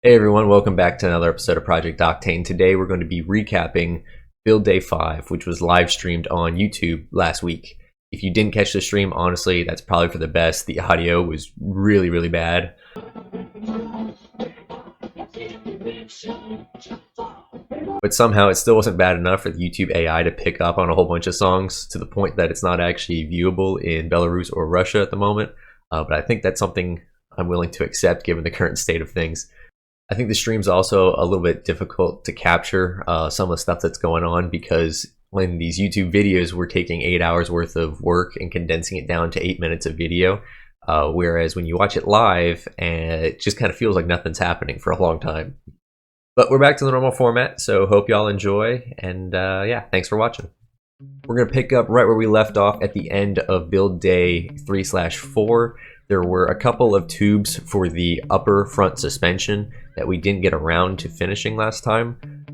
Hey everyone, welcome back to another episode of Project Octane. Today we're going to be recapping Build Day 5, which was live streamed on YouTube last week. If you didn't catch the stream, honestly, that's probably for the best. The audio was really bad. But somehow it still wasn't bad enough for the YouTube AI to pick up on a whole bunch of songs to the point that it's not actually viewable in Belarus or Russia at the moment. But I think that's something I'm willing to accept given the current state of things. I think the stream's also a little bit difficult to capture some of the stuff that's going on because when these YouTube videos, we're taking 8 hours worth of work and condensing it down to 8 minutes of video. Whereas when you watch it live, it just kind of feels like nothing's happening for a long time. But we're back to the normal format, so hope y'all enjoy. And yeah, thanks for watching. We're going to pick up right where we left off at the end of Build Day 3/4. There were a couple of tubes for the upper front suspension that we didn't get around to finishing last time.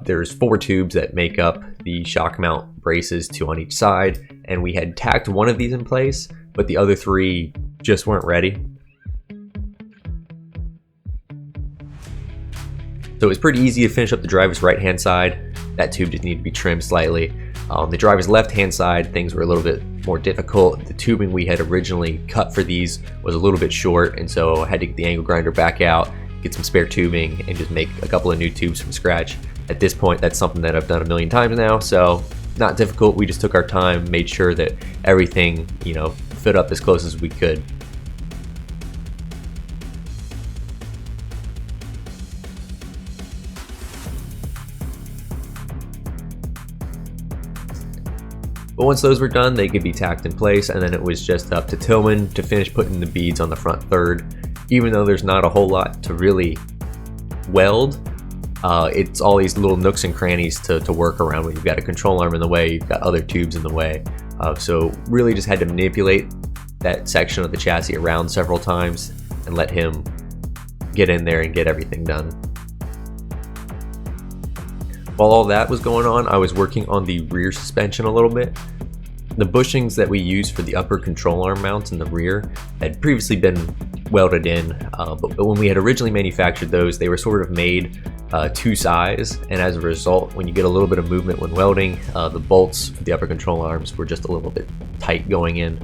There's 4 tubes that make up the shock mount braces, 2 on each side, and we had tacked one of these in place, but the other 3 just weren't ready. So it was pretty easy to finish up the driver's right-hand side. That tube just needed to be trimmed slightly. On the driver's left-hand side, things were a little bit more difficult. The tubing we had originally cut for these was a little bit short, and so I had to get the angle grinder back out, get some spare tubing, and just make a couple of new tubes from scratch. At this point, that's something that I've done a million times now, so not difficult. We just took our time, made sure that everything, fit up as close as we could. But once those were done, they could be tacked in place, and then it was just up to Tillman to finish putting the beads on the front third. Even though there's not a whole lot to really weld, it's all these little nooks and crannies to work around. When you've got a control arm in the way, you've got other tubes in the way. So really just had to manipulate that section of the chassis around several times and let him get in there and get everything done. While all that was going on, I was working on the rear suspension a little bit. The bushings that we used for the upper control arm mounts in the rear had previously been welded in, but when we had originally manufactured those, they were sort of made to size, and as a result, when you get a little bit of movement when welding, the bolts for the upper control arms were just a little bit tight going in.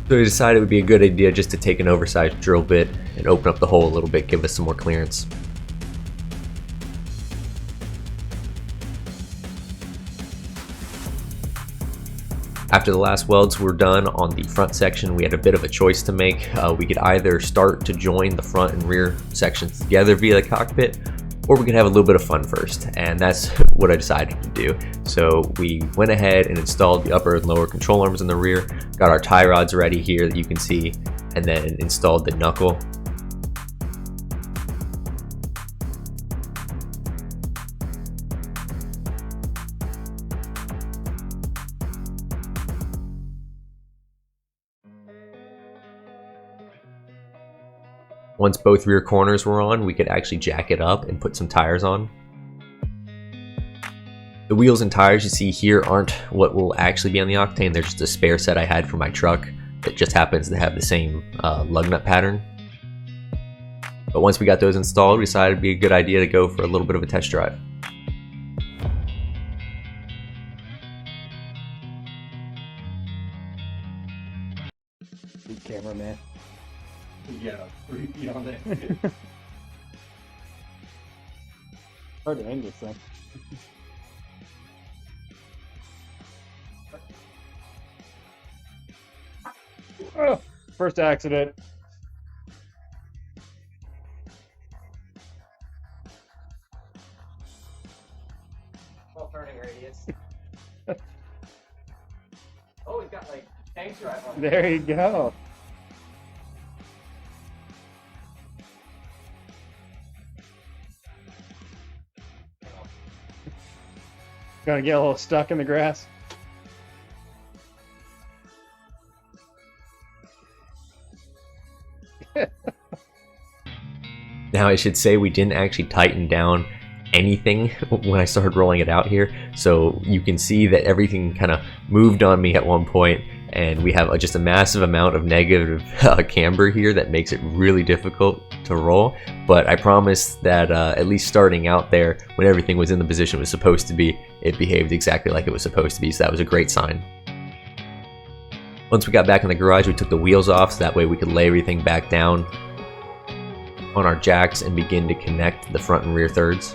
So we decided it would be a good idea just to take an oversized drill bit and open up the hole a little bit, give us some more clearance. After the last welds were done on the front section, we had a bit of a choice to make. We could either start to join the front and rear sections together via the cockpit, or we could have a little bit of fun first, and that's what I decided to do. So we went ahead and installed the upper and lower control arms in the rear, got our tie rods ready here that you can see, and then installed the knuckle. Once both rear corners were on, we could actually jack it up and put some tires on. The wheels and tires you see here aren't what will actually be on the Octane. They're just a spare set I had for my truck that just happens to have the same lug nut pattern. But once we got those installed, we decided it'd be a good idea to go for a little bit of a test drive. Good cameraman. Yeah, 3 feet on there. Hard to angle this thing. Oh, first accident. Well, turning radius. Oh, we've got like tank drive on. There you go. Gonna get a little stuck in the grass. Now I should say we didn't actually tighten down anything when I started rolling it out here, so you can see that everything kind of moved on me at one point, and we have just a massive amount of negative camber here that makes it really difficult to roll. But I promise that at least starting out there, when everything was in the position it was supposed to be, it behaved exactly like it was supposed to be, so that was a great sign. Once we got back in the garage, we took the wheels off so that way we could lay everything back down on our jacks and begin to connect the front and rear thirds.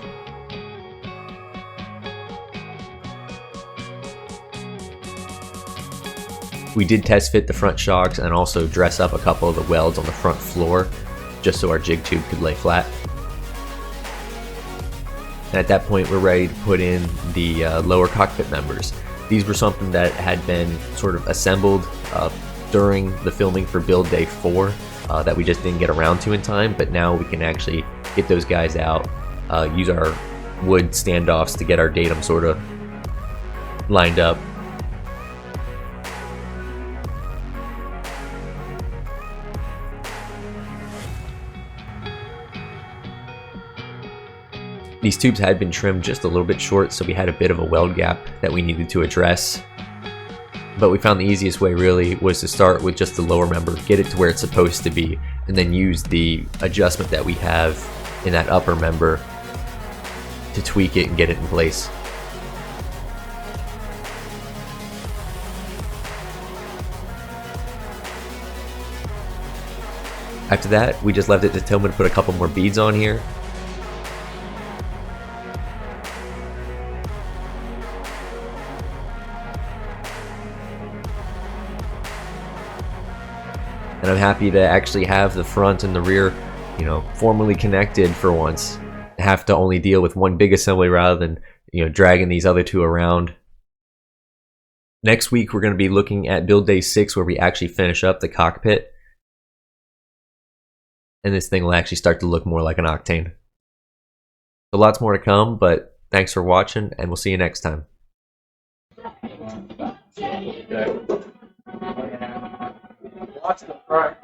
We did test fit the front shocks and also dress up a couple of the welds on the front floor just so our jig tube could lay flat. And at that point we're ready to put in the lower cockpit members. These were something that had been sort of assembled during the filming for build day 4 that we just didn't get around to in time, but now we can actually get those guys out, use our wood standoffs to get our datum sort of lined up. These tubes had been trimmed just a little bit short, so we had a bit of a weld gap that we needed to address. But we found the easiest way really was to start with just the lower member, get it to where it's supposed to be, and then use the adjustment that we have in that upper member to tweak it and get it in place. After that, we just left it to Tillman to put a couple more beads on here. And I'm happy to actually have the front and the rear, you know, formally connected for once. Have to only deal with one big assembly rather than, you know, dragging these other two around. Next week we're going to be looking at build day 6 where we actually finish up the cockpit. And this thing will actually start to look more like an Octane. So lots more to come, but thanks for watching and we'll see you next time. Watch the front.